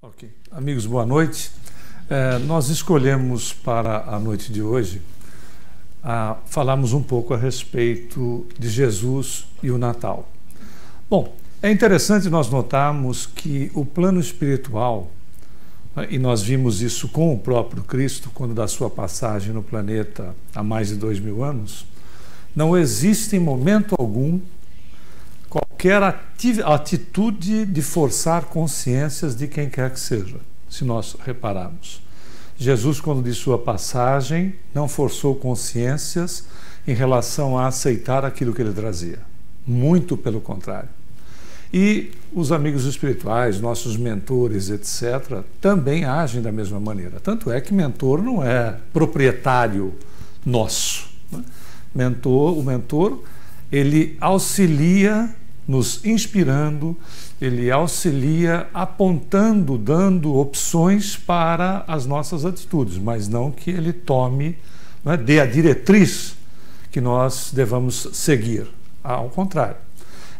Ok. Amigos, boa noite. Nós escolhemos para a noite de hoje falarmos um pouco a respeito de Jesus e o Natal. Bom, é interessante nós notarmos que o plano espiritual, e nós vimos isso com o próprio Cristo, quando da sua passagem no planeta há mais de 2000 anos, não existe em momento algum qualquer atitude de forçar consciências de quem quer que seja, se nós repararmos. Jesus, quando de sua passagem, não forçou consciências em relação a aceitar aquilo que ele trazia. Muito pelo contrário. E os amigos espirituais, nossos mentores, etc., também agem da mesma maneira. Tanto é que mentor não é proprietário nosso, né? O mentor, ele auxilia nos inspirando, ele auxilia apontando, dando opções para as nossas atitudes, mas não que ele tome, né, dê a diretriz que nós devamos seguir. Ao contrário.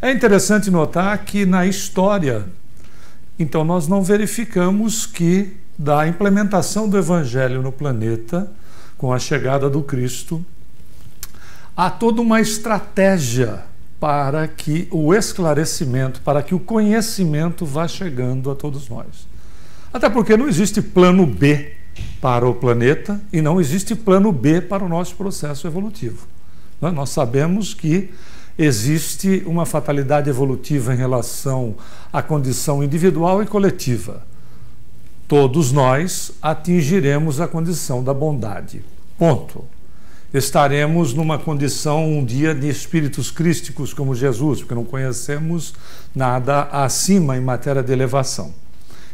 É interessante notar que na história, então, nós não verificamos que da implementação do Evangelho no planeta, com a chegada do Cristo, há toda uma estratégia para que o esclarecimento, para que o conhecimento vá chegando a todos nós. Até porque não existe plano B para o planeta e não existe plano B para o nosso processo evolutivo. Nós sabemos que existe uma fatalidade evolutiva em relação à condição individual e coletiva. Todos nós atingiremos a condição da bondade. Ponto. Estaremos numa condição um dia de espíritos crísticos como Jesus, porque não conhecemos nada acima em matéria de elevação.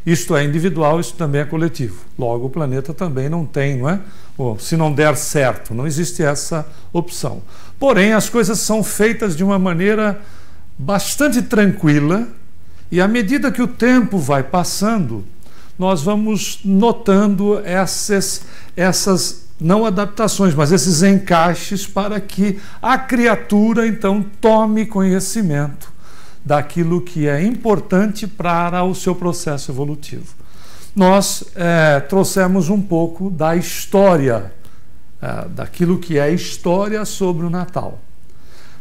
Isto é individual, isso também é coletivo. Logo, o planeta também não tem, não é? Se não der certo, não existe essa opção. Porém, as coisas são feitas de uma maneira bastante tranquila e à medida que o tempo vai passando, nós vamos notando essas não adaptações, mas esses encaixes para que a criatura, então, tome conhecimento daquilo que é importante para o seu processo evolutivo. Nós trouxemos um pouco da história, daquilo que é história sobre o Natal.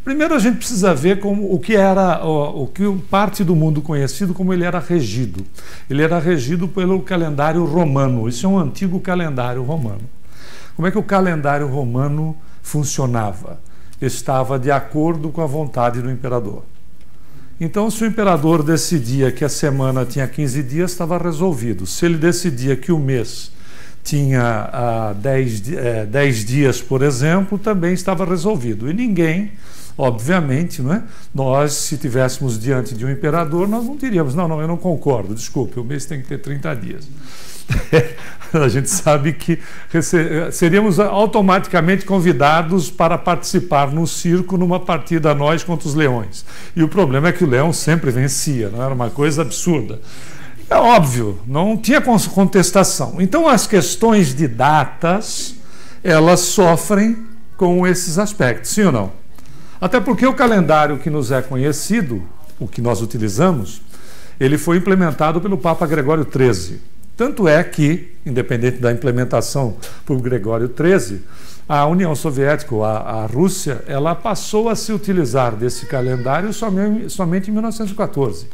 Primeiro a gente precisa ver o que parte do mundo conhecido como ele era regido. Ele era regido pelo calendário romano, isso é um antigo calendário romano. Como é que o calendário romano funcionava? Estava de acordo com a vontade do imperador. Então, se o imperador decidia que a semana tinha 15 dias, estava resolvido. Se ele decidia que o mês tinha 10 dias, por exemplo, também estava resolvido. E ninguém, obviamente, não é? Nós, se estivéssemos diante de um imperador, nós não diríamos, não, eu não concordo, desculpe, o mês tem que ter 30 dias. A gente sabe que seríamos automaticamente convidados para participar no circo numa partida nós contra os leões. E o problema é que o leão sempre vencia, não era uma coisa absurda. É óbvio, não tinha contestação. Então as questões de datas, elas sofrem com esses aspectos, sim ou não? Até porque o calendário que nos é conhecido, o que nós utilizamos, ele foi implementado pelo Papa Gregório XIII. Tanto é que, independente da implementação por Gregório XIII, a União Soviética, a Rússia, ela passou a se utilizar desse calendário somente em 1914.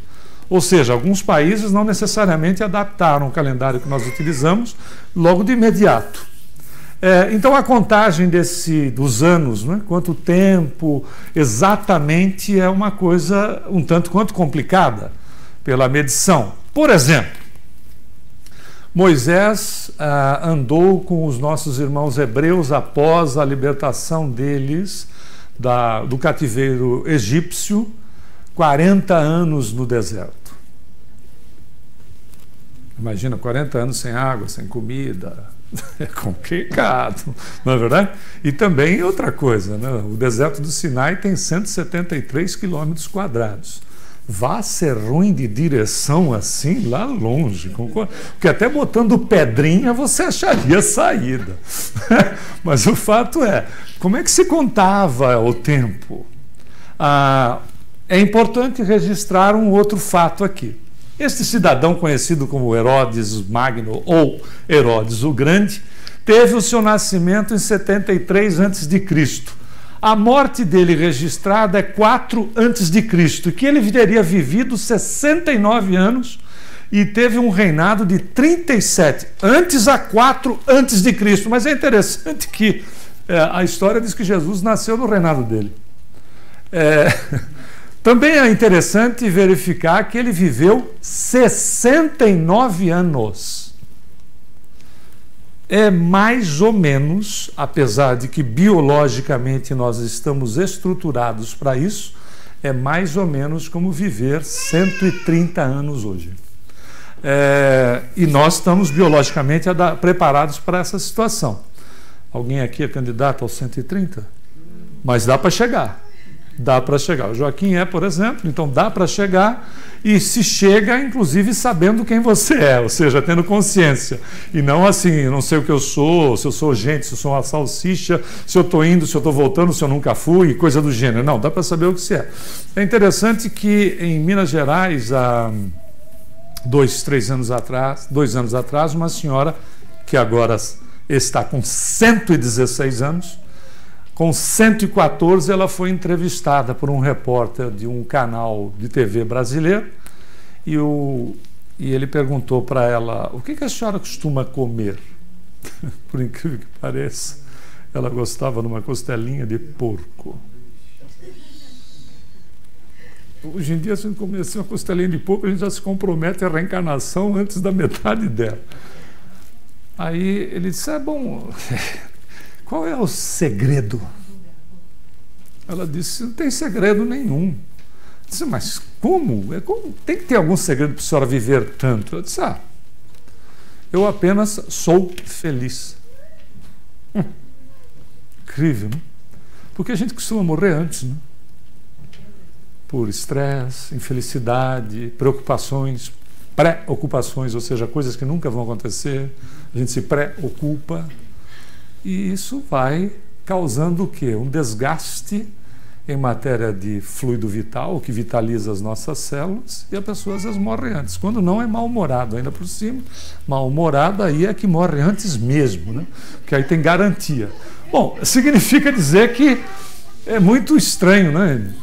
Ou seja, alguns países não necessariamente adaptaram o calendário que nós utilizamos logo de imediato. Então a contagem dos anos, né, quanto tempo exatamente, é uma coisa um tanto quanto complicada pela medição. Por exemplo, Moisés andou com os nossos irmãos hebreus após a libertação deles do cativeiro egípcio, 40 anos no deserto. Imagina, 40 anos sem água, sem comida, é complicado, não é verdade? E também outra coisa, né? O deserto do Sinai tem 173 quilômetros quadrados. Vá ser ruim de direção assim lá longe, porque até botando pedrinha você acharia saída. Mas o fato é, como é que se contava o tempo? É importante registrar um outro fato aqui. Este cidadão conhecido como Herodes Magno ou Herodes o Grande teve o seu nascimento em 73 a.C. A morte dele registrada é 4 a.C., que ele teria vivido 69 anos e teve um reinado de 37, antes a 4 a.C. Mas é interessante que a história diz que Jesus nasceu no reinado dele. Também é interessante verificar que ele viveu 69 anos. É mais ou menos, apesar de que biologicamente nós estamos estruturados para isso, é mais ou menos como viver 130 anos hoje. E nós estamos biologicamente preparados para essa situação. Alguém aqui é candidato aos 130? Mas dá para chegar. Dá para chegar. O Joaquim por exemplo, então dá para chegar, e se chega, inclusive, sabendo quem você é, ou seja, tendo consciência. E não assim, não sei o que eu sou, se eu sou gente, se eu sou uma salsicha, se eu estou indo, se eu estou voltando, se eu nunca fui, coisa do gênero. Não, dá para saber o que você é. É interessante que em Minas Gerais, há 2 anos atrás, uma senhora que agora está com 116 anos, com 114, ela foi entrevistada por um repórter de um canal de TV brasileiro e ele perguntou para ela: o que a senhora costuma comer? Por incrível que pareça, ela gostava de uma costelinha de porco. Hoje em dia, se a gente comer uma costelinha de porco, a gente já se compromete à reencarnação antes da metade dela. Aí ele disse: bom... qual é o segredo? Ela disse: não tem segredo nenhum. Eu disse: mas como? Tem que ter algum segredo para a senhora viver tanto? Eu disse: eu apenas sou feliz. Incrível, né? Porque a gente costuma morrer antes, né? Por estresse, infelicidade, preocupações, pré-ocupações, ou seja, coisas que nunca vão acontecer. A gente se pré-ocupa. E isso vai causando o quê? Um desgaste em matéria de fluido vital, que vitaliza as nossas células, e a pessoa às vezes morre antes. Quando não, é mal-humorado, ainda por cima. Mal-humorado aí é que morre antes mesmo, né? Porque aí tem garantia. Bom, significa dizer que é muito estranho, né?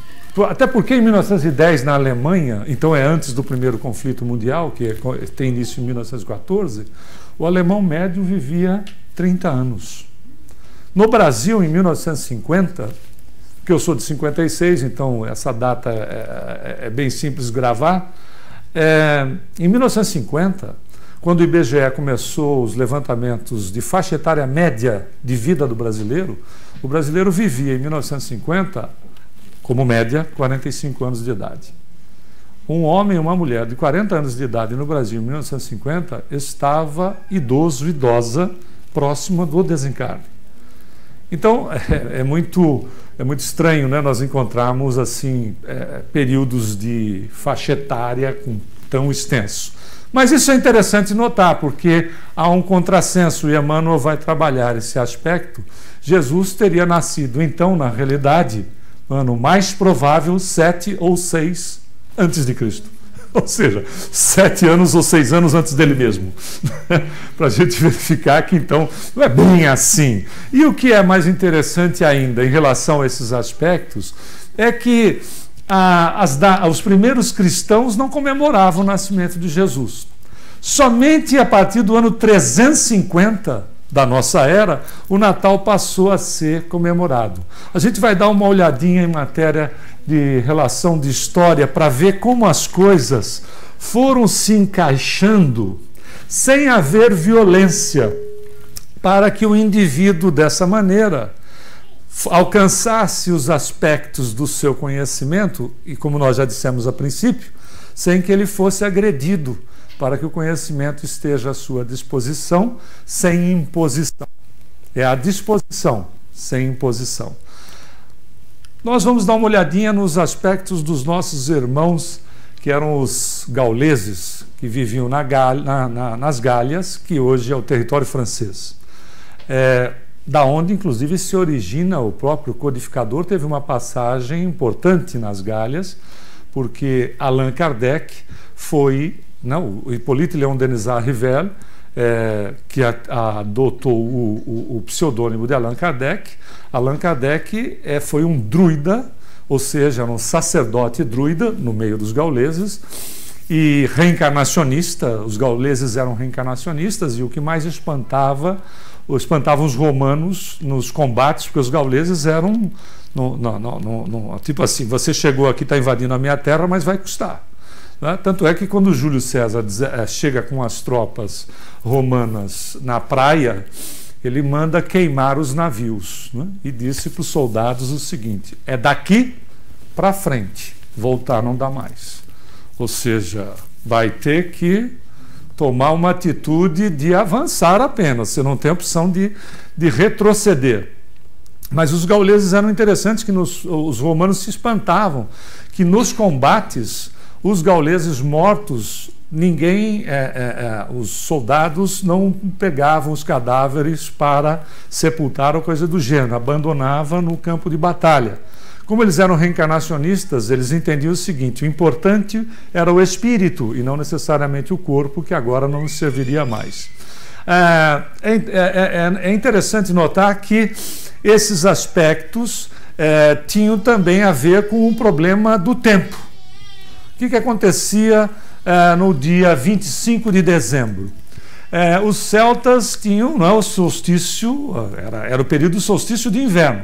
Até porque em 1910, na Alemanha, então é antes do primeiro conflito mundial, que tem início em 1914, o alemão médio vivia 30 anos. No Brasil, em 1950, que eu sou de 56, então essa data é bem simples gravar, em 1950, quando o IBGE começou os levantamentos de faixa etária média de vida do brasileiro, o brasileiro vivia em 1950, como média, 45 anos de idade. Um homem e uma mulher de 40 anos de idade no Brasil em 1950 estava idoso, idosa, próxima do desencarne. Então, é muito estranho, né, nós encontrarmos assim, períodos de faixa etária tão extenso. Mas isso é interessante notar, porque há um contrassenso, e Emmanuel vai trabalhar esse aspecto. Jesus teria nascido, então, na realidade, ano mais provável, 7 ou 6 antes de Cristo. Ou seja, 7 anos ou 6 anos antes dele mesmo. Para a gente verificar que, então, não é bem assim. E o que é mais interessante ainda em relação a esses aspectos é que os primeiros cristãos não comemoravam o nascimento de Jesus. Somente a partir do ano 350 da nossa era, o Natal passou a ser comemorado. A gente vai dar uma olhadinha em matéria de relação de história para ver como as coisas foram se encaixando sem haver violência, para que o indivíduo, dessa maneira, alcançasse os aspectos do seu conhecimento, e como nós já dissemos a princípio, sem que ele fosse agredido, para que o conhecimento esteja à sua disposição, sem imposição. É a disposição, sem imposição. Nós vamos dar uma olhadinha nos aspectos dos nossos irmãos, que eram os gauleses, que viviam nas Gálias, que hoje é o território francês. Da onde, inclusive, se origina o próprio codificador. Teve uma passagem importante nas Gálias, porque Allan Kardec foi, não, o Hippolyte Léon Denisard Rivel, que adotou o pseudônimo de Allan Kardec. Allan Kardec foi um druida, ou seja, um sacerdote druida no meio dos gauleses, e reencarnacionista. Os gauleses eram reencarnacionistas, e o que mais espantavam os romanos nos combates, porque os gauleses eram tipo assim, você chegou aqui, está invadindo a minha terra, mas vai custar. Né? Tanto é que quando Júlio César chega com as tropas romanas na praia, ele manda queimar os navios, né? E disse para os soldados o seguinte: é daqui para frente, voltar não dá mais. Ou seja, vai ter que tomar uma atitude de avançar apenas, você não tem opção de retroceder. Mas os gauleses eram interessantes, que os romanos se espantavam que nos combates, os gauleses mortos, os soldados não pegavam os cadáveres para sepultar ou coisa do gênero, abandonavam no campo de batalha. Como eles eram reencarnacionistas, eles entendiam o seguinte: o importante era o espírito e não necessariamente o corpo, que agora não nos serviria mais. É interessante notar que esses aspectos tinham também a ver com o problema do tempo. O que acontecia no dia 25 de dezembro? Os celtas tinham o solstício, era o período do solstício de inverno.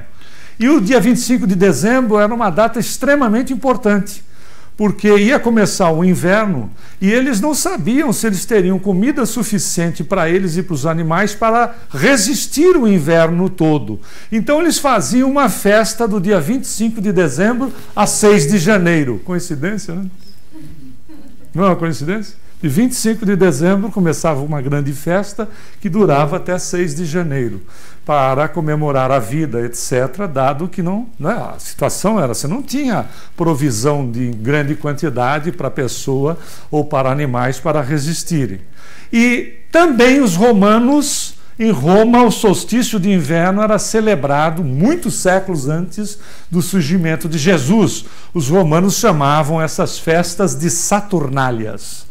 E o dia 25 de dezembro era uma data extremamente importante, porque ia começar o inverno e eles não sabiam se eles teriam comida suficiente para eles e para os animais para resistir o inverno todo. Então eles faziam uma festa do dia 25 de dezembro a 6 de janeiro. Coincidência, né? Não é uma coincidência? De 25 de dezembro começava uma grande festa que durava até 6 de janeiro, para comemorar a vida, etc., dado que a situação era, você não tinha provisão de grande quantidade para a pessoa ou para animais para resistirem. E também os romanos, em Roma, o solstício de inverno era celebrado muitos séculos antes do surgimento de Jesus. Os romanos chamavam essas festas de Saturnálias.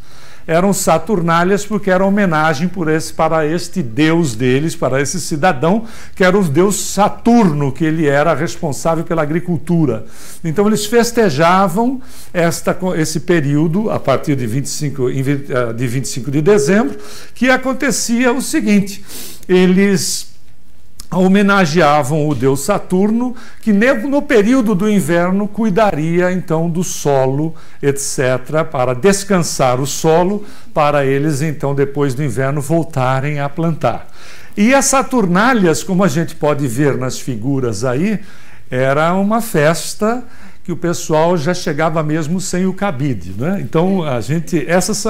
Eram Saturnálias porque era homenagem para este deus deles, para esse cidadão, que era o deus Saturno, que ele era responsável pela agricultura. Então eles festejavam esse período, a partir de 25 de dezembro, que acontecia o seguinte: eles homenageavam o deus Saturno, que no período do inverno cuidaria então do solo, etc., para descansar o solo, para eles então depois do inverno voltarem a plantar. E as Saturnálias, como a gente pode ver nas figuras aí, era uma festa que o pessoal já chegava mesmo sem o cabide, né? Então essas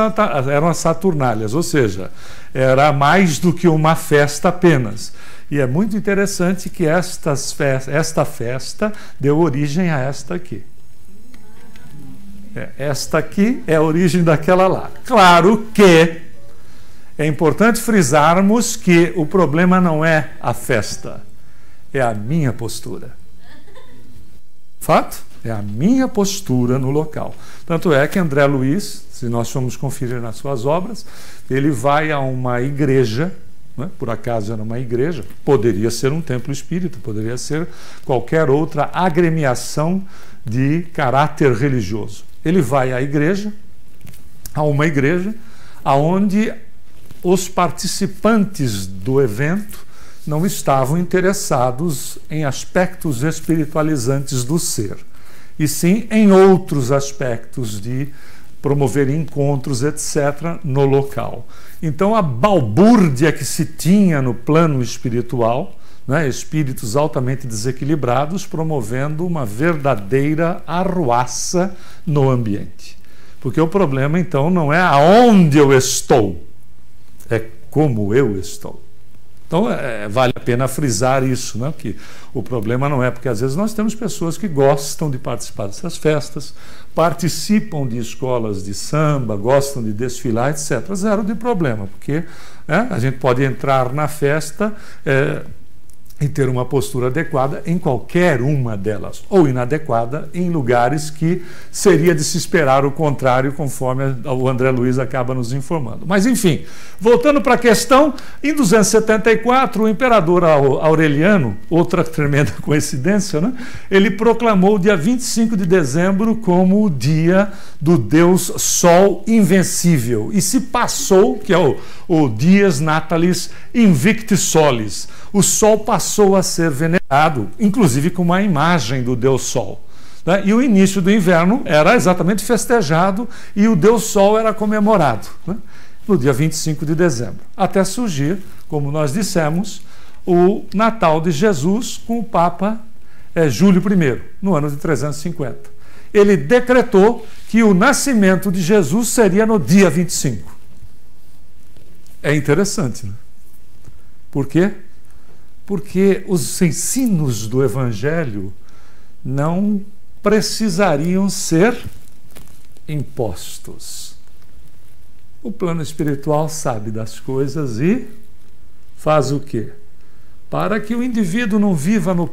eram as Saturnálias, ou seja, era mais do que uma festa apenas. E é muito interessante que esta festa deu origem a esta aqui. Esta aqui é a origem daquela lá. Claro que é importante frisarmos que o problema não é a festa, é a minha postura. Fato? É a minha postura no local. Tanto é que André Luiz, se nós formos conferir nas suas obras, ele vai a uma igreja, por acaso era uma igreja, poderia ser um templo espírita, poderia ser qualquer outra agremiação de caráter religioso. Ele vai a uma igreja, onde os participantes do evento não estavam interessados em aspectos espiritualizantes do ser, e sim em outros aspectos de promover encontros, etc., no local. Então, a balbúrdia que se tinha no plano espiritual, espíritos altamente desequilibrados, promovendo uma verdadeira arruaça no ambiente. Porque o problema, então, não é aonde eu estou, é como eu estou. Então, vale a pena frisar isso, que o problema não é, porque às vezes nós temos pessoas que gostam de participar dessas festas, participam de escolas de samba, gostam de desfilar, etc. Zero de problema, porque a gente pode entrar na festa e ter uma postura adequada em qualquer uma delas, ou inadequada em lugares que seria de se esperar o contrário, conforme o André Luiz acaba nos informando. Mas, enfim, voltando para a questão, em 274, o imperador Aureliano, outra tremenda coincidência, né? Ele proclamou o dia 25 de dezembro como o dia do Deus Sol Invencível, e se passou, que é o Dies Natalis Invicti Solis, o Sol passou a ser venerado, inclusive com uma imagem do Deus Sol. Né? E o início do inverno era exatamente festejado e o Deus Sol era comemorado, né? No dia 25 de dezembro. Até surgir, como nós dissemos, o Natal de Jesus com o Papa Júlio I, no ano de 350. Ele decretou que o nascimento de Jesus seria no dia 25. É interessante, né? Por quê? Porque os ensinos do Evangelho não precisariam ser impostos. O plano espiritual sabe das coisas e faz o quê? Para que o indivíduo não viva no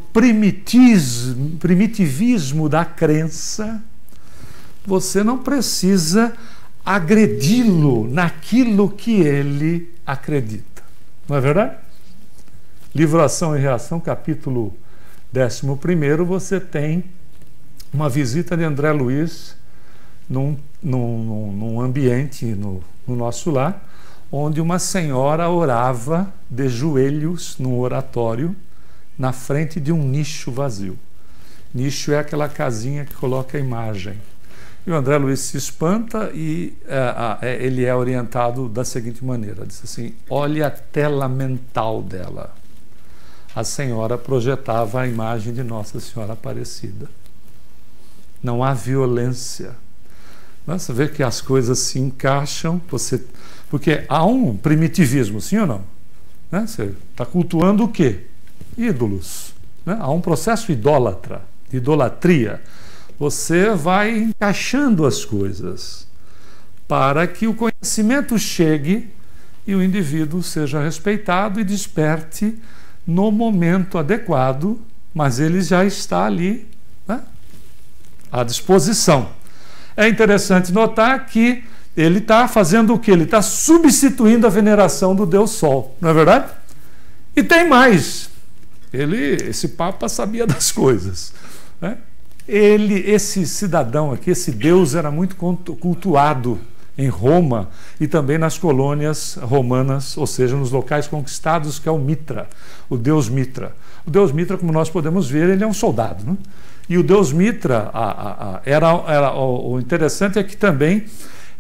primitivismo da crença, você não precisa agredi-lo naquilo que ele acredita. Não é verdade? Livro Ação e Reação, capítulo 11, você tem uma visita de André Luiz num ambiente no nosso lar, onde uma senhora orava de joelhos num oratório na frente de um nicho vazio. Nicho é aquela casinha que coloca a imagem. E o André Luiz se espanta e ele é orientado da seguinte maneira, diz assim: olhe a tela mental dela. A senhora projetava a imagem de Nossa Senhora Aparecida. Não há violência. Você vê que as coisas se encaixam, porque há um primitivismo, sim ou não? Né? Você está cultuando o quê? Ídolos. Né? Há um processo idólatra, de idolatria. Você vai encaixando as coisas para que o conhecimento chegue e o indivíduo seja respeitado e desperte no momento adequado, mas ele já está ali, né, à disposição. É interessante notar que ele está fazendo o quê? Ele está substituindo a veneração do Deus Sol, não é verdade? E tem mais. Esse Papa sabia das coisas, né? Esse cidadão aqui, esse Deus era muito cultuado em Roma e também nas colônias romanas, ou seja, nos locais conquistados, que é o Mitra, o Deus Mitra. O Deus Mitra, como nós podemos ver, ele é um soldado, né? E o Deus Mitra, o interessante é que também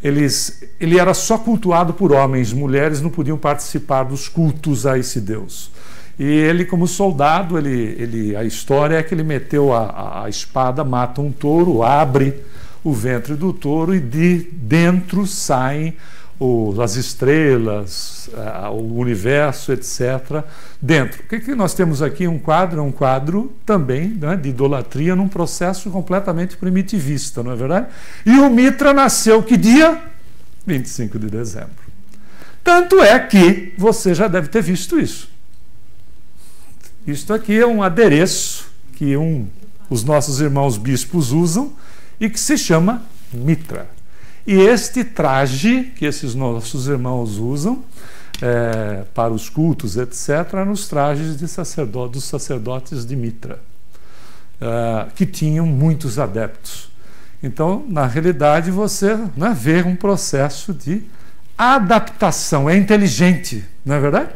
ele era só cultuado por homens, mulheres não podiam participar dos cultos a esse Deus. E ele, como soldado, a história é que ele meteu a espada, mata um touro, abre o ventre do touro e de dentro saem as estrelas, o universo, etc. Dentro. O que nós temos aqui? Um quadro também, né, de idolatria num processo completamente primitivista, não é verdade? E o Mitra nasceu que dia? 25 de dezembro. Tanto é que você já deve ter visto isso. Isto aqui é um adereço que os nossos irmãos bispos usam e que se chama Mitra. E este traje que esses nossos irmãos usam para os cultos, etc., eram os trajes dos sacerdotes de Mitra, que tinham muitos adeptos. Então, na realidade, você, né, vê um processo de adaptação. É inteligente, não é verdade?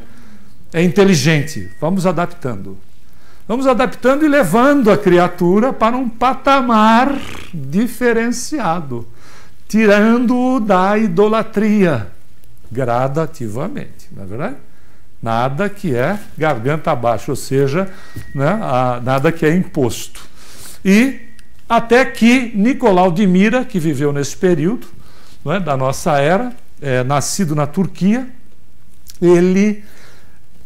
É inteligente. Vamos adaptando. Vamos adaptando e levando a criatura para um patamar diferenciado, tirando-o da idolatria gradativamente, não é verdade? Nada que é garganta abaixo, ou seja, né, nada que é imposto. E até que Nicolau de Mira, que viveu nesse período, né, da nossa era, nascido na Turquia, ele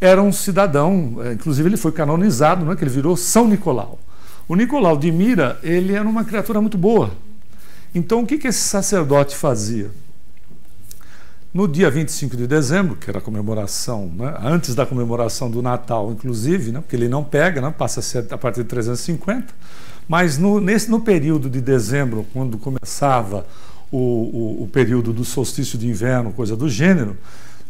era um cidadão, inclusive ele foi canonizado, né, que ele virou São Nicolau. O Nicolau de Mira, ele era uma criatura muito boa. Então, o que esse sacerdote fazia? No dia 25 de dezembro, que era a comemoração, né, antes da comemoração do Natal, inclusive, né, porque ele não pega, né, passa a ser a partir de 350, mas no período de dezembro, quando começava o período do solstício de inverno, coisa do gênero,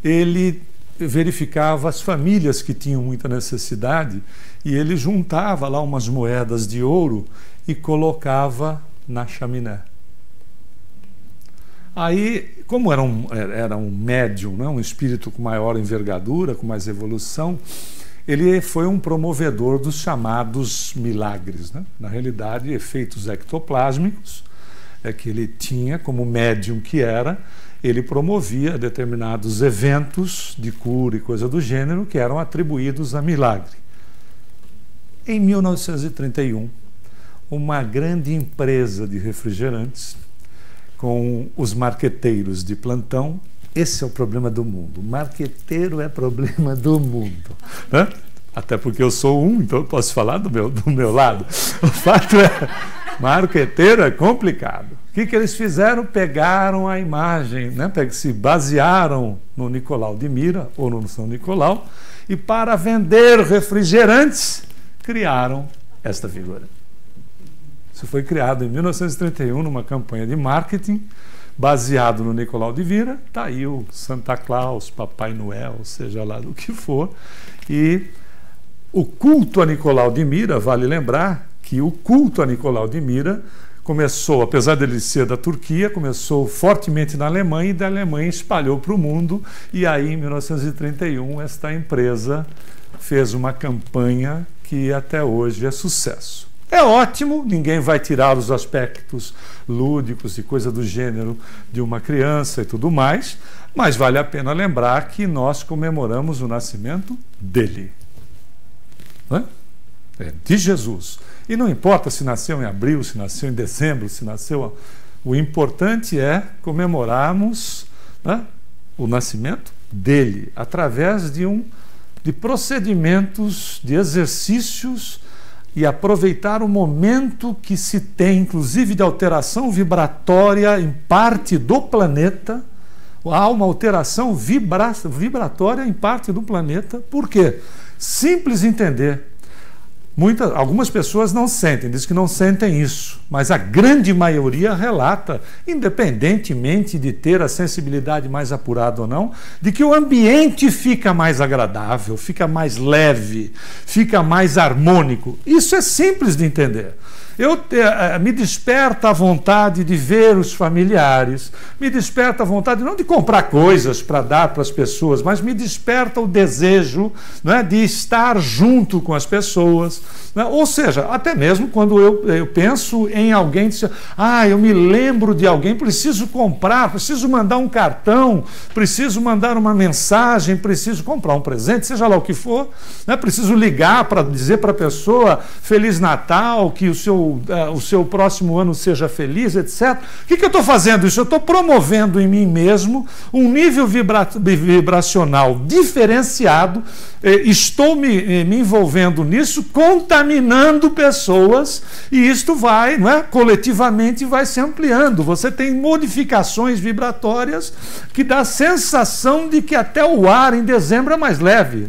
ele verificava as famílias que tinham muita necessidade e ele juntava lá umas moedas de ouro e colocava na chaminé. Aí, como era um médium, né, um espírito com maior envergadura, com mais evolução, ele foi um promovedor dos chamados milagres, né? Na realidade, efeitos ectoplásmicos, que ele tinha como médium que era, ele promovia determinados eventos de cura e coisa do gênero que eram atribuídos a milagre. Em 1931, uma grande empresa de refrigerantes, com os marqueteiros de plantão, esse é o problema do mundo. O marqueteiro é problema do mundo, né? Até porque eu sou um, então eu posso falar do meu lado. O fato é, marqueteiro é complicado. O que eles fizeram? Pegaram a imagem, né? Se basearam no Nicolau de Mira, ou no São Nicolau, e para vender refrigerantes, criaram esta figura. Isso foi criado em 1931 numa campanha de marketing, baseado no Nicolau de Mira. Está aí o Santa Claus, Papai Noel, seja lá do que for. E o culto a Nicolau de Mira, vale lembrar que o culto a Nicolau de Mira começou, apesar dele ser da Turquia, começou fortemente na Alemanha e da Alemanha espalhou para o mundo. E aí, em 1931, esta empresa fez uma campanha que até hoje é sucesso. É ótimo, ninguém vai tirar os aspectos lúdicos e coisa do gênero de uma criança e tudo mais, mas vale a pena lembrar que nós comemoramos o nascimento dele, né? De Jesus. E não importa se nasceu em abril, se nasceu em dezembro, se nasceu... O importante é comemorarmos, né, o nascimento dele, através de procedimentos, de exercícios, e aproveitar o momento que se tem, inclusive de alteração vibratória em parte do planeta. Há uma alteração vibratória em parte do planeta. Por quê? Simples entender. Algumas pessoas não sentem, dizem que não sentem isso, mas a grande maioria relata, independentemente de ter a sensibilidade mais apurada ou não, de que o ambiente fica mais agradável, fica mais leve, fica mais harmônico. Isso é simples de entender. Me desperta a vontade de ver os familiares, me desperta a vontade não de comprar coisas para dar para as pessoas, mas me desperta o desejo, né, de estar junto com as pessoas, né? Ou seja, até mesmo quando eu penso em alguém, eu me lembro de alguém, preciso comprar, preciso mandar um cartão, preciso mandar uma mensagem, preciso comprar um presente, seja lá o que for, né? Preciso ligar para dizer para a pessoa Feliz Natal, que o seu próximo ano seja feliz, etc. O que eu estou fazendo isso? Eu estou promovendo em mim mesmo um nível vibracional diferenciado, estou me envolvendo nisso, contaminando pessoas, e isto vai, não é, coletivamente vai se ampliando. Você tem modificações vibratórias que dá a sensação de que até o ar em dezembro é mais leve.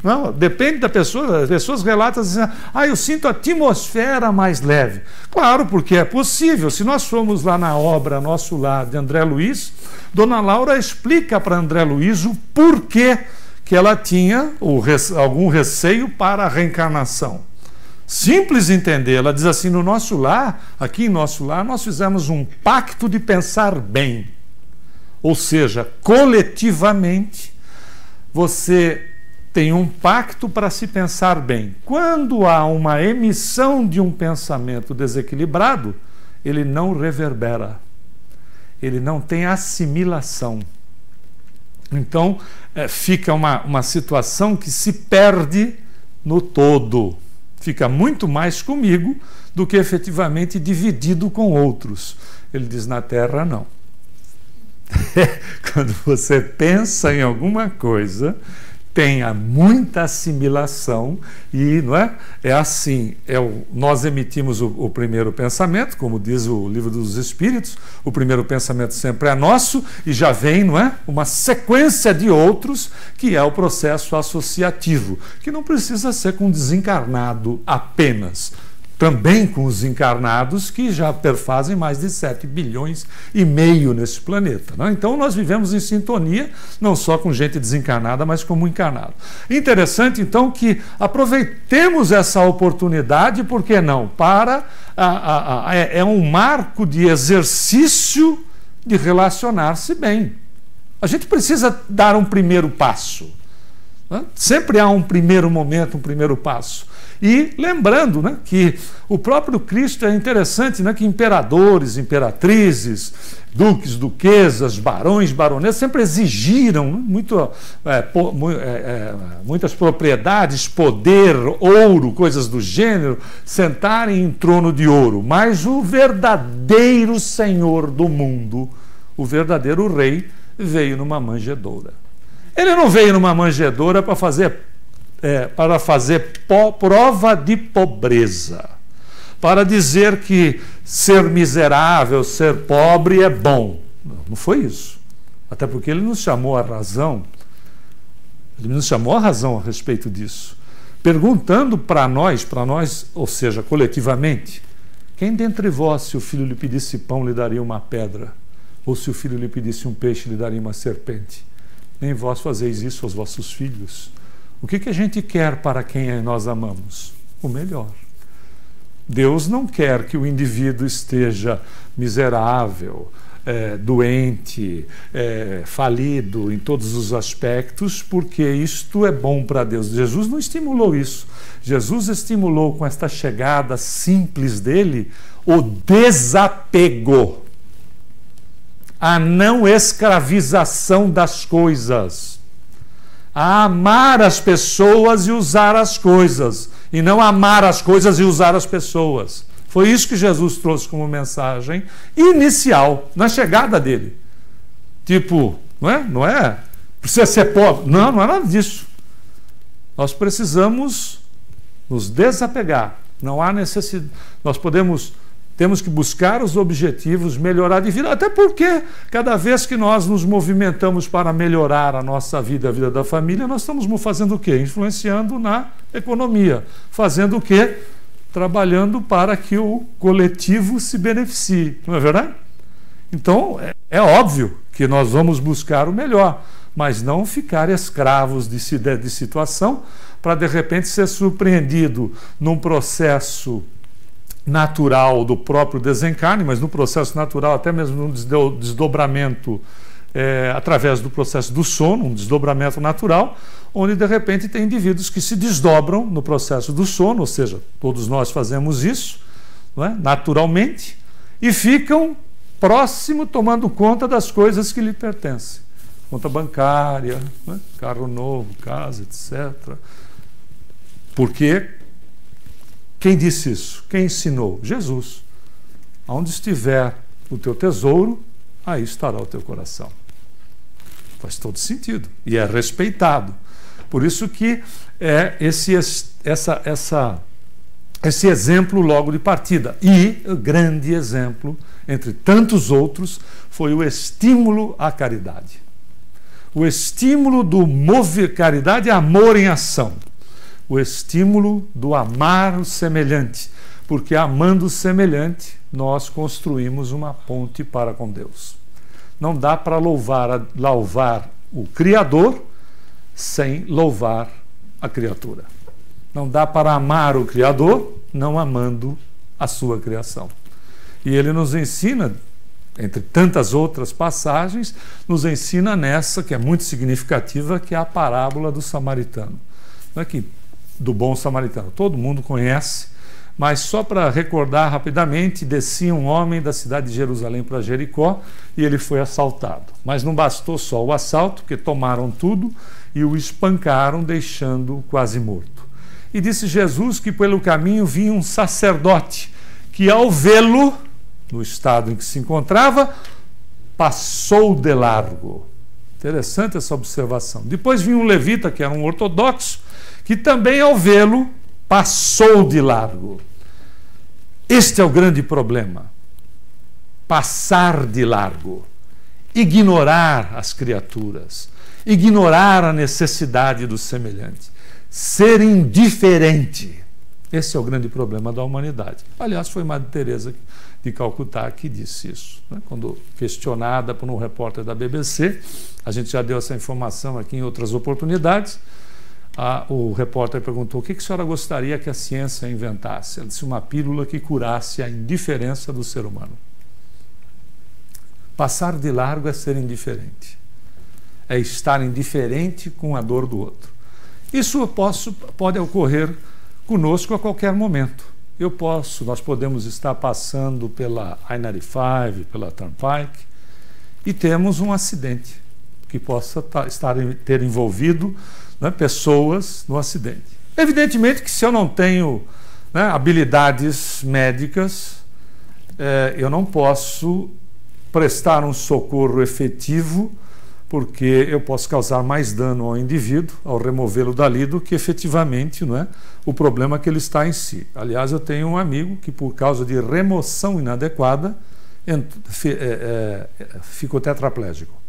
Não, depende da pessoa, as pessoas relatam assim, eu sinto a atmosfera mais leve. Claro, porque é possível. Se nós formos lá na obra Nosso Lar, de André Luiz, Dona Laura explica para André Luiz o porquê que ela tinha algum receio para a reencarnação. Simples entender, ela diz assim, no nosso lar, aqui em Nosso Lar, nós fizemos um pacto de pensar bem. Ou seja, coletivamente, você tem um pacto para se pensar bem. Quando há uma emissão de um pensamento desequilibrado, ele não reverbera, ele não tem assimilação. Então, fica uma situação que se perde no todo. Fica muito mais comigo do que efetivamente dividido com outros. Ele diz, na Terra, não. Quando você pensa em alguma coisa tenha muita assimilação e, não é? É assim, nós emitimos o primeiro pensamento, como diz o Livro dos Espíritos, o primeiro pensamento sempre é nosso e já vem, não é? Uma sequência de outros, que é o processo associativo, que não precisa ser com o desencarnado apenas, também com os encarnados que já perfazem mais de 7 bilhões e meio nesse planeta. Né? Então nós vivemos em sintonia, não só com gente desencarnada, mas como encarnado. Interessante então que aproveitemos essa oportunidade, por que não? É um marco de exercício de relacionar-se bem. A gente precisa dar um primeiro passo. Né? Sempre há um primeiro momento, um primeiro passo. E lembrando, né, que o próprio Cristo é interessante, né, que imperadores, imperatrizes, duques, duquesas, barões, baronesas sempre exigiram, né, muitas propriedades, poder, ouro, coisas do gênero, sentarem em trono de ouro. Mas o verdadeiro Senhor do mundo, o verdadeiro rei, veio numa manjedoura. Ele não veio numa manjedoura para fazer prova de pobreza, para dizer que ser miserável, ser pobre é bom. Não foi isso. Até porque ele nos chamou à razão. Ele nos chamou à razão a respeito disso. Perguntando para nós, ou seja, coletivamente, quem dentre vós, se o filho lhe pedisse pão, lhe daria uma pedra? Ou se o filho lhe pedisse um peixe, lhe daria uma serpente? Nem vós fazeis isso aos vossos filhos. O que a gente quer para quem nós amamos? O melhor. Deus não quer que o indivíduo esteja miserável, doente, falido em todos os aspectos, porque isto é bom para Deus. Jesus não estimulou isso. Jesus estimulou, com esta chegada simples dele, o desapego, a não escravização das coisas, a amar as pessoas e usar as coisas, e não amar as coisas e usar as pessoas. Foi isso que Jesus trouxe como mensagem inicial, na chegada dele. Tipo, não é precisa ser pobre. Não é nada disso. Nós precisamos nos desapegar. Não há necessidade. Temos que buscar os objetivos, melhorar de vida, até porque cada vez que nós nos movimentamos para melhorar a nossa vida, a vida da família, nós estamos fazendo o quê? Influenciando na economia. Fazendo o quê? Trabalhando para que o coletivo se beneficie. Não é verdade? Então, é óbvio que nós vamos buscar o melhor, mas não ficar escravos de situação para, de repente, ser surpreendido num processo natural do próprio desencarne, mas no processo natural, até mesmo no desdobramento através do processo do sono, um desdobramento natural, onde de repente tem indivíduos que se desdobram no processo do sono, ou seja, todos nós fazemos isso, não é? Naturalmente, e ficam próximo tomando conta das coisas que lhe pertencem. Conta bancária, não é? Carro novo, casa, etc. Porque quem disse isso? Quem ensinou? Jesus. Onde estiver o teu tesouro, aí estará o teu coração. Faz todo sentido. E é respeitado. Por isso que é esse exemplo logo de partida. E o grande exemplo, entre tantos outros, foi o estímulo à caridade. O estímulo do caridade é amor em ação. O estímulo do amar o semelhante, porque amando o semelhante, nós construímos uma ponte para com Deus. Não dá para louvar o Criador sem louvar a criatura. Não dá para amar o Criador não amando a sua criação. E ele nos ensina, entre tantas outras passagens, nos ensina nessa, que é muito significativa, que é a parábola do samaritano. Não é que do bom samaritano, todo mundo conhece, mas só para recordar rapidamente, descia um homem da cidade de Jerusalém para Jericó e ele foi assaltado. Mas não bastou só o assalto, porque tomaram tudo e o espancaram, deixando-o quase morto. E disse Jesus que pelo caminho vinha um sacerdote, que ao vê-lo, no estado em que se encontrava, passou de largo. Interessante essa observação. Depois vinha um levita, que era um ortodoxo, que também, ao vê-lo, passou de largo. Este é o grande problema. Passar de largo. Ignorar as criaturas. Ignorar a necessidade do semelhante. Ser indiferente. Esse é o grande problema da humanidade. Aliás, foi Madre Teresa de Calcutá que disse isso, né? Quando questionada por um repórter da BBC, a gente já deu essa informação aqui em outras oportunidades, o repórter perguntou: o que a senhora gostaria que a ciência inventasse? Ela disse: uma pílula que curasse a indiferença do ser humano. Passar de largo é ser indiferente. É estar indiferente com a dor do outro. Isso pode ocorrer conosco a qualquer momento. Nós podemos estar passando pela I-95, pela Turnpike, e temos um acidente que possa ter envolvido, né, pessoas no acidente. Evidentemente que se eu não tenho, né, habilidades médicas, eu não posso prestar um socorro efetivo, porque eu posso causar mais dano ao indivíduo ao removê-lo dali do que efetivamente, não é, o problema que ele está em si. Aliás, eu tenho um amigo que, por causa de remoção inadequada, ficou tetraplégico.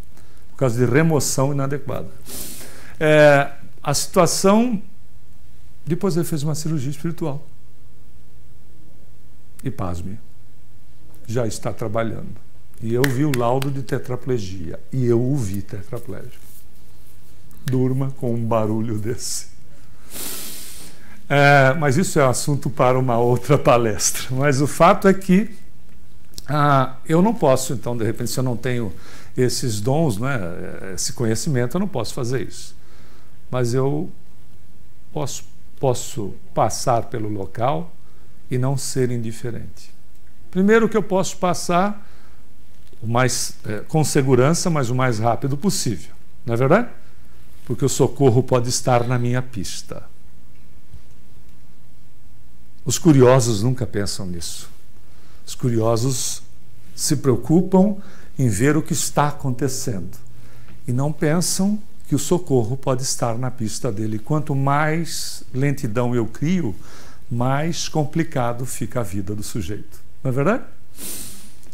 Por causa de remoção inadequada. A situação... Depois ele fez uma cirurgia espiritual. E pasme, já está trabalhando. E eu vi o laudo de tetraplegia. E eu o vi tetraplégico. Durma com um barulho desse. Mas isso é assunto para uma outra palestra. Mas o fato é que eu não posso, então, de repente, se eu não tenho esses dons, né, esse conhecimento, eu não posso fazer isso. Mas eu posso passar pelo local e não ser indiferente. Primeiro que eu posso passar com segurança, mas o mais rápido possível. Não é verdade? Porque o socorro pode estar na minha pista. Os curiosos nunca pensam nisso. Os curiosos se preocupam em ver o que está acontecendo e não pensam que o socorro pode estar na pista dele. Quanto mais lentidão eu crio, mais complicado fica a vida do sujeito. Não é verdade?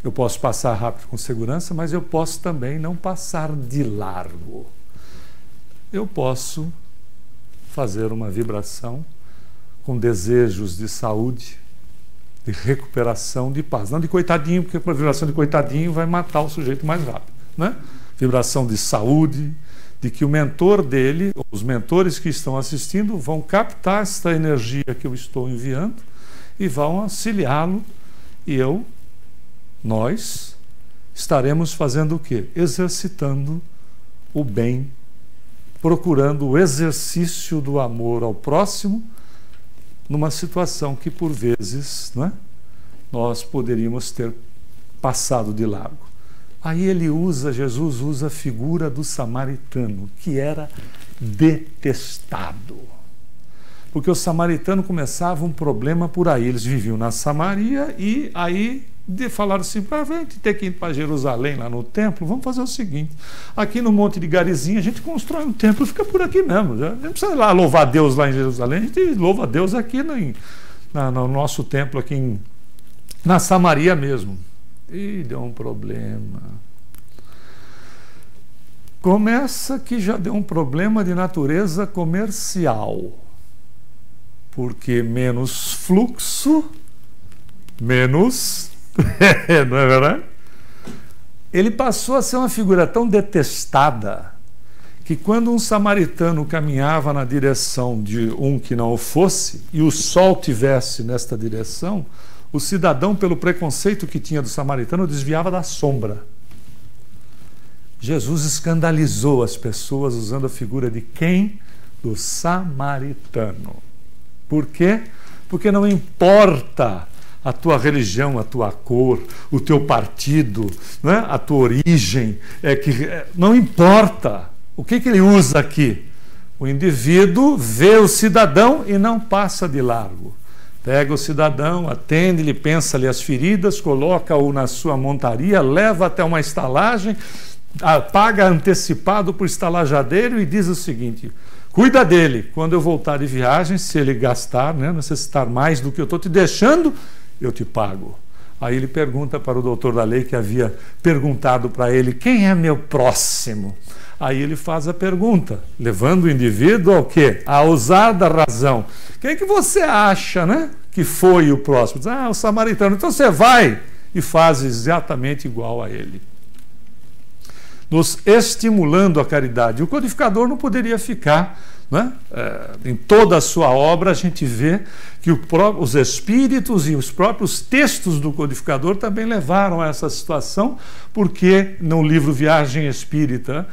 Eu posso passar rápido com segurança, mas eu posso também não passar de largo. Eu posso fazer uma vibração com desejos de saúde, de recuperação, de paz. Não de coitadinho, porque a vibração de coitadinho vai matar o sujeito mais rápido, né? Vibração de saúde, de que o mentor dele, ou os mentores que estão assistindo, vão captar esta energia que eu estou enviando e vão auxiliá-lo, e nós estaremos fazendo o quê? Exercitando o bem, procurando o exercício do amor ao próximo, numa situação que, por vezes, não é, nós poderíamos ter passado de largo. Aí Jesus usa a figura do samaritano, que era detestado. Porque o samaritano começava um problema por aí. Eles viviam na Samaria e aí falaram assim: para a gente ter que ir para Jerusalém, lá no templo, vamos fazer o seguinte: aqui no Monte de Garizinho a gente constrói um templo, fica por aqui mesmo. A gente não precisa ir lá louvar a Deus lá em Jerusalém, a gente louva a Deus aqui no nosso templo, aqui na Samaria mesmo. E deu um problema. Começa que já deu um problema de natureza comercial. Porque menos fluxo, menos... não é verdade? Ele passou a ser uma figura tão detestada que quando um samaritano caminhava na direção de um que não o fosse, e o sol tivesse nesta direção, o cidadão, pelo preconceito que tinha do samaritano, desviava da sombra. Jesus escandalizou as pessoas usando a figura de quem? Do samaritano. Por quê? Porque não importa a tua religião, a tua cor, o teu partido, não é? A tua origem, não importa. O que ele usa aqui? O indivíduo vê o cidadão e não passa de largo. Pega o cidadão, atende-lhe, pensa-lhe as feridas, coloca-o na sua montaria, leva até uma estalagem, paga antecipado por estalajadeiro e diz o seguinte: cuida dele, quando eu voltar de viagem, se ele gastar, né, necessitar mais do que eu estou te deixando, eu te pago. Aí ele pergunta para o doutor da lei, que havia perguntado para ele: quem é meu próximo? Aí ele faz a pergunta, levando o indivíduo ao quê? A usar da razão. Quem que você acha, né, que foi o próximo? Diz: o samaritano. Então você vai e faz exatamente igual a ele, nos estimulando a caridade. O codificador não poderia ficar, né? Em toda a sua obra a gente vê que os espíritos e os próprios textos do codificador também levaram a essa situação, porque no livro Viagem Espírita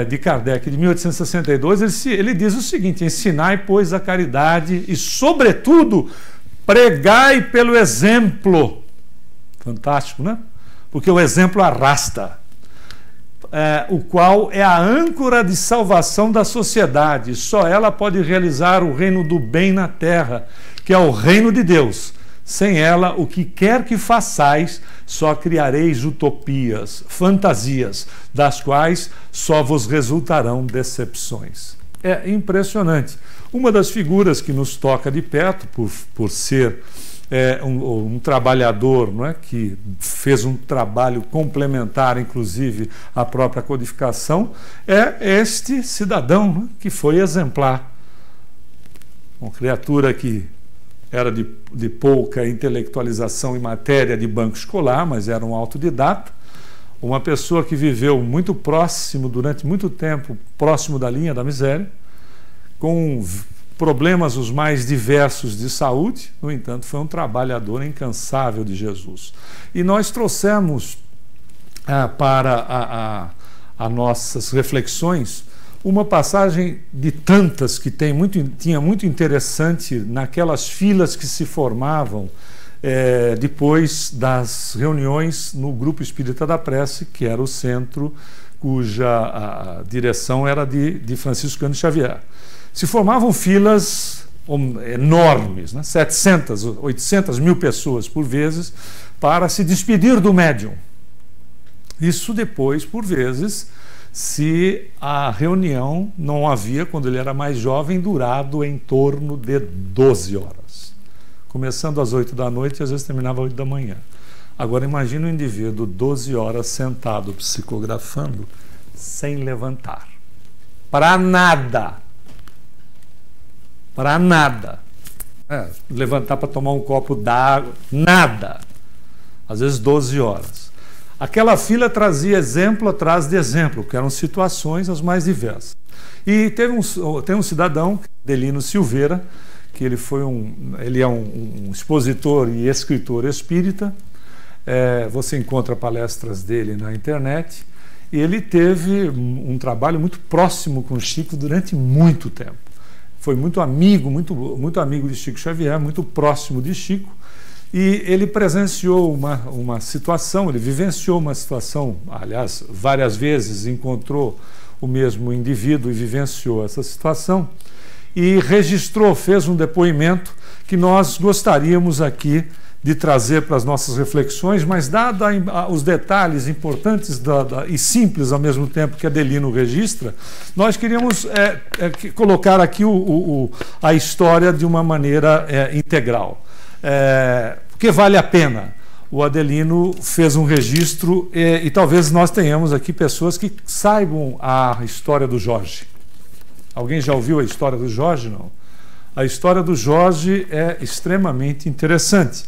de Kardec, de 1862, ele diz o seguinte: ensinai, pois, a caridade e, sobretudo, pregai pelo exemplo. Fantástico, né? Porque o exemplo arrasta. O qual é a âncora de salvação da sociedade. Só ela pode realizar o reino do bem na terra, que é o reino de Deus. Sem ela, o que quer que façais, só criareis utopias, fantasias, das quais só vos resultarão decepções. É impressionante. Uma das figuras que nos toca de perto, por ser um trabalhador, não é, que fez um trabalho complementar, inclusive, à própria codificação, é este cidadão, né, que foi exemplar. Uma criatura que era de pouca intelectualização em matéria de banco escolar, mas era um autodidata, uma pessoa que viveu muito próximo, durante muito tempo, próximo da linha da miséria, com problemas os mais diversos de saúde. No entanto, foi um trabalhador incansável de Jesus. E nós trouxemos para as nossas reflexões uma passagem de tantas que tinha muito interessante naquelas filas que se formavam depois das reuniões no Grupo Espírita da Prece, que era o centro cuja a direção era de Francisco Cândido Xavier. Se formavam filas enormes, né? 700, 800 mil pessoas por vezes, para se despedir do médium. Isso depois, por vezes, se a reunião não havia, quando ele era mais jovem, durado em torno de 12 horas. Começando às 8 da noite e às vezes terminava às 8 da manhã. Agora imagine um indivíduo 12 horas sentado, psicografando, sem levantar. Para nada. Para nada. Levantar para tomar um copo d'água, nada. Às vezes 12 horas. Aquela fila trazia exemplo atrás de exemplo, que eram situações as mais diversas. E tem um cidadão, Adelino Silveira, que ele é um expositor e escritor espírita. Você encontra palestras dele na internet. E ele teve um trabalho muito próximo com o Chico durante muito tempo. Foi muito amigo de Chico Xavier, muito próximo de Chico, e ele presenciou uma situação, ele vivenciou uma situação, aliás, várias vezes encontrou o mesmo indivíduo e vivenciou essa situação, e registrou, fez um depoimento que nós gostaríamos aqui de trazer para as nossas reflexões, mas dado os detalhes importantes e simples ao mesmo tempo que Adelino registra, nós queríamos colocar aqui a história de uma maneira integral, porque vale a pena. O Adelino fez um registro e talvez nós tenhamos aqui pessoas que saibam a história do Jorge. Alguém já ouviu a história do Jorge? Não? A história do Jorge é extremamente interessante.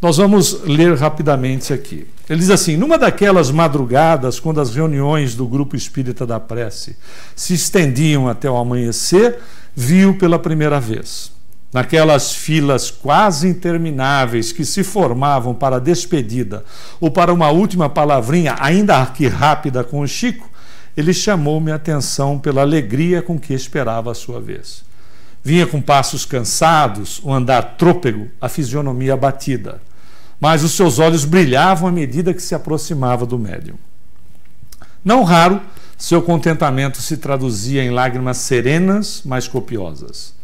Nós vamos ler rapidamente aqui. Ele diz assim: numa daquelas madrugadas, quando as reuniões do Grupo Espírita da Prece se estendiam até o amanhecer, viu pela primeira vez. Naquelas filas quase intermináveis que se formavam para a despedida ou para uma última palavrinha, ainda que rápida, com o Chico, ele chamou minha atenção pela alegria com que esperava a sua vez. Vinha com passos cansados, um andar trôpego, a fisionomia abatida, mas os seus olhos brilhavam à medida que se aproximava do médium. Não raro, seu contentamento se traduzia em lágrimas serenas, mas copiosas.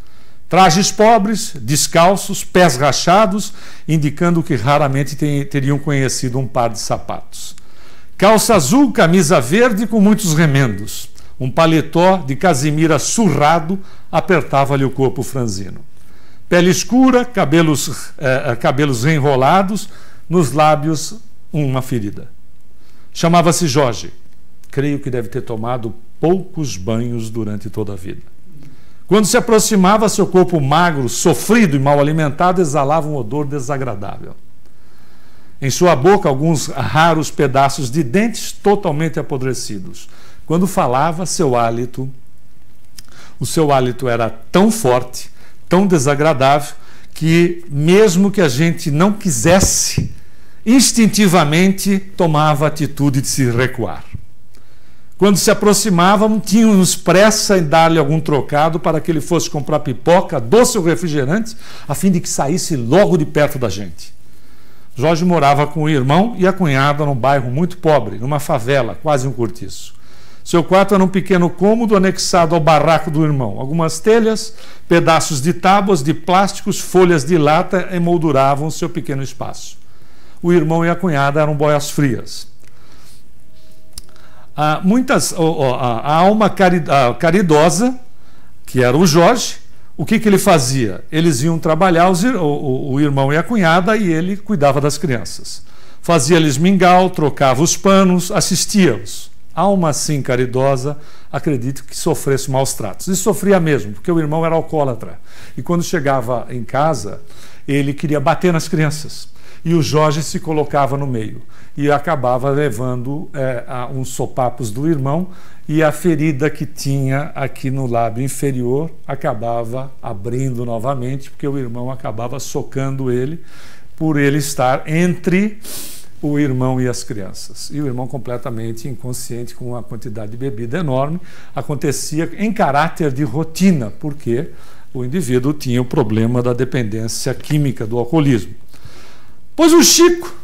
Trajes pobres, descalços, pés rachados, indicando que raramente teriam conhecido um par de sapatos. Calça azul, camisa verde com muitos remendos. Um paletó de casimira surrado apertava-lhe o corpo franzino. Pele escura, cabelos reenrolados, nos lábios uma ferida. Chamava-se Jorge. Creio que deve ter tomado poucos banhos durante toda a vida. Quando se aproximava, seu corpo magro, sofrido e mal alimentado exalava um odor desagradável. Em sua boca, alguns raros pedaços de dentes totalmente apodrecidos. Quando falava, o seu hálito era tão forte, tão desagradável, que mesmo que a gente não quisesse, instintivamente tomava a atitude de se recuar. Quando se aproximavam, tínhamos pressa em dar-lhe algum trocado para que ele fosse comprar pipoca, doce ou refrigerante, a fim de que saísse logo de perto da gente. Jorge morava com o irmão e a cunhada num bairro muito pobre, numa favela, quase um cortiço. Seu quarto era um pequeno cômodo anexado ao barraco do irmão. Algumas telhas, pedaços de tábuas, de plásticos, folhas de lata emolduravam seu pequeno espaço. O irmão e a cunhada eram boias frias. A alma caridosa, que era o Jorge, o que ele fazia? Eles iam trabalhar, o irmão e a cunhada, e ele cuidava das crianças. Fazia-lhes mingau, trocava os panos, assistia-os. Alma assim caridosa, acredito que sofresse maus tratos. E sofria mesmo, porque o irmão era alcoólatra. E quando chegava em casa, ele queria bater nas crianças. E o Jorge se colocava no meio. E acabava levando uns sopapos do irmão, e a ferida que tinha aqui no lábio inferior acabava abrindo novamente, porque o irmão acabava socando ele, por ele estar entre o irmão e as crianças. E o irmão completamente inconsciente, com uma quantidade de bebida enorme, acontecia em caráter de rotina, porque o indivíduo tinha o problema da dependência química, do alcoolismo. Pois o Chico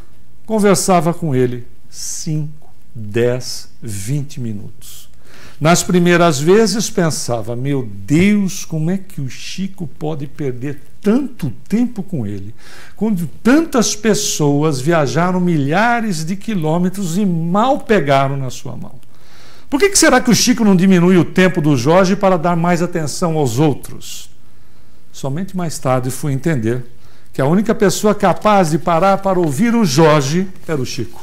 conversava com ele 5, 10, 20 minutos. Nas primeiras vezes pensava, meu Deus, como é que o Chico pode perder tanto tempo com ele, quando tantas pessoas viajaram milhares de quilômetros e mal pegaram na sua mão? Por que será que o Chico não diminui o tempo do Jorge para dar mais atenção aos outros? Somente mais tarde fui entender que a única pessoa capaz de parar para ouvir o Jorge era o Chico.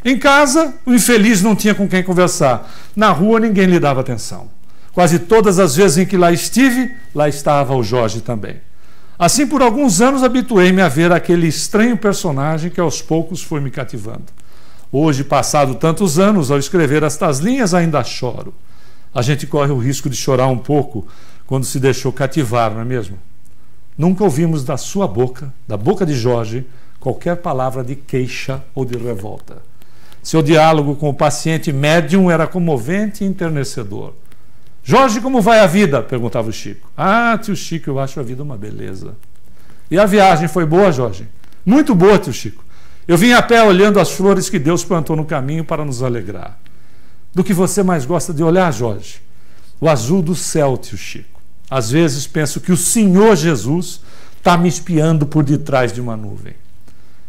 Em casa, o infeliz não tinha com quem conversar. Na rua, ninguém lhe dava atenção. Quase todas as vezes em que lá estive, lá estava o Jorge também. Assim, por alguns anos, habituei-me a ver aquele estranho personagem que aos poucos foi me cativando. Hoje, passado tantos anos, ao escrever estas linhas, ainda choro. A gente corre o risco de chorar um pouco quando se deixou cativar, não é mesmo? Nunca ouvimos da sua boca, da boca de Jorge, qualquer palavra de queixa ou de revolta. Seu diálogo com o paciente médium era comovente e enternecedor. Jorge, como vai a vida? Perguntava o Chico. Ah, tio Chico, eu acho a vida uma beleza. E a viagem foi boa, Jorge? Muito boa, tio Chico. Eu vim a pé olhando as flores que Deus plantou no caminho para nos alegrar. Do que você mais gosta de olhar, Jorge? O azul do céu, tio Chico. Às vezes penso que o Senhor Jesus está me espiando por detrás de uma nuvem.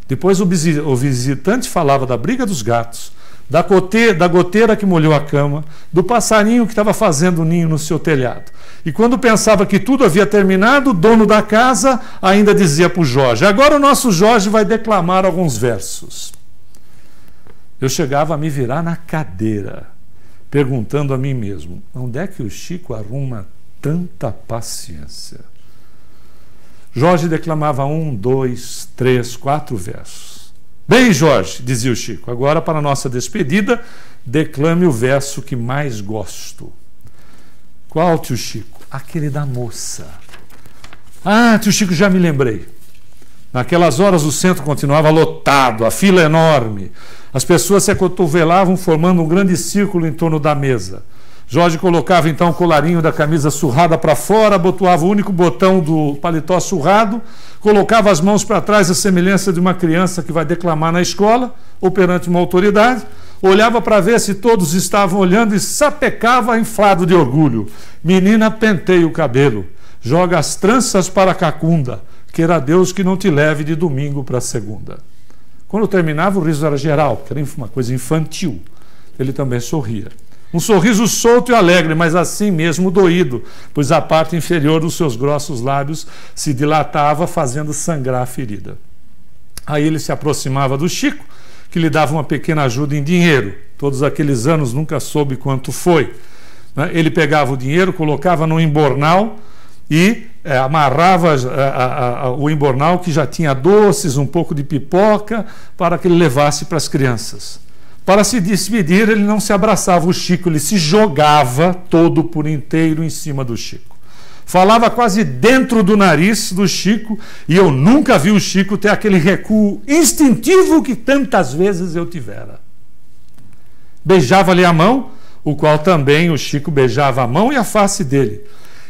Depois o visitante falava da briga dos gatos, da goteira que molhou a cama, do passarinho que estava fazendo ninho no seu telhado. E quando pensava que tudo havia terminado, o dono da casa ainda dizia para o Jorge, agora o nosso Jorge vai declamar alguns versos. Eu chegava a me virar na cadeira, perguntando a mim mesmo, onde é que o Chico arruma tanta paciência? Jorge declamava 1, 2, 3, 4 versos. Bem, Jorge, dizia o Chico, agora para a nossa despedida, declame o verso que mais gosto. Qual, tio Chico? Aquele da moça. Ah, tio Chico, já me lembrei. Naquelas horas o centro continuava lotado, a fila enorme. As pessoas se acotovelavam formando um grande círculo em torno da mesa. Jorge colocava então o colarinho da camisa surrada para fora, abotoava o único botão do paletó surrado, colocava as mãos para trás, a semelhança de uma criança que vai declamar na escola ou perante uma autoridade, olhava para ver se todos estavam olhando e sapecava inflado de orgulho. Menina, penteia o cabelo, joga as tranças para a cacunda, queira Deus que não te leve de domingo para segunda. Quando terminava, o riso era geral, porque era uma coisa infantil. Ele também sorria. Um sorriso solto e alegre, mas assim mesmo doído, pois a parte inferior dos seus grossos lábios se dilatava, fazendo sangrar a ferida. Aí ele se aproximava do Chico, que lhe dava uma pequena ajuda em dinheiro. Todos aqueles anos nunca soube quanto foi. Ele pegava o dinheiro, colocava no embornal e amarrava o embornal, que já tinha doces, um pouco de pipoca, para que ele levasse para as crianças. Para se despedir, ele não se abraçava o Chico, ele se jogava todo por inteiro em cima do Chico. Falava quase dentro do nariz do Chico, e eu nunca vi o Chico ter aquele recuo instintivo que tantas vezes eu tivera. Beijava-lhe a mão, o qual também o Chico beijava a mão e a face dele.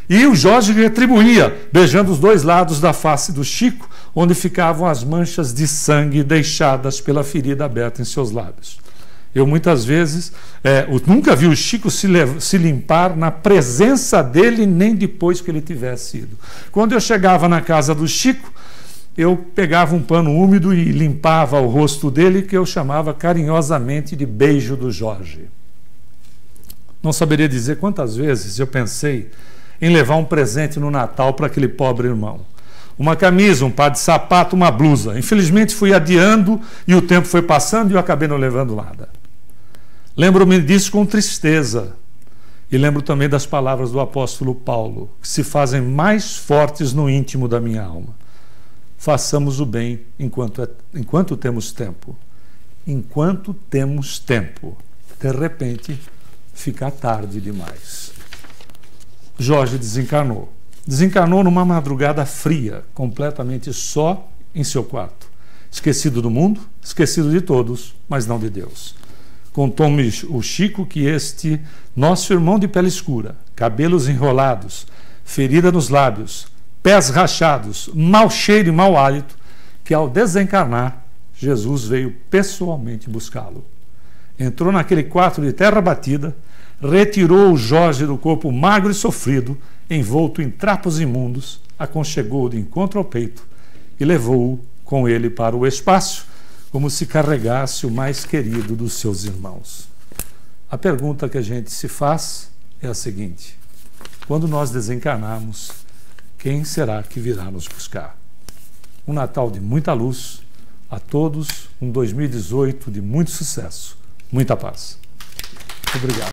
E o Jorge retribuía, beijando os dois lados da face do Chico, onde ficavam as manchas de sangue deixadas pela ferida aberta em seus lábios. Eu muitas vezes nunca vi o Chico se limpar na presença dele, nem depois que ele tivesse ido. Quando eu chegava na casa do Chico, eu pegava um pano úmido e limpava o rosto dele, que eu chamava carinhosamente de beijo do Jorge. Não saberia dizer quantas vezes eu pensei em levar um presente no Natal para aquele pobre irmão. Uma camisa, um par de sapato, uma blusa. Infelizmente fui adiando e o tempo foi passando e eu acabei não levando nada. Lembro-me disso com tristeza. E lembro também das palavras do apóstolo Paulo, que se fazem mais fortes no íntimo da minha alma. Façamos o bem enquanto temos tempo. Enquanto temos tempo. De repente, fica tarde demais. Jorge desencarnou. Desencarnou numa madrugada fria, completamente só em seu quarto. Esquecido do mundo, esquecido de todos, mas não de Deus. Contou-me o Chico que este nosso irmão de pele escura, cabelos enrolados, ferida nos lábios, pés rachados, mau cheiro e mau hálito, que ao desencarnar, Jesus veio pessoalmente buscá-lo. Entrou naquele quarto de terra batida, retirou o Jorge do corpo magro e sofrido, envolto em trapos imundos, aconchegou-o de encontro ao peito e levou-o com ele para o espaço, como se carregasse o mais querido dos seus irmãos. A pergunta que a gente se faz é a seguinte: quando nós desencarnarmos, quem será que virá nos buscar? Um Natal de muita luz, a todos um 2018 de muito sucesso, muita paz. Obrigado.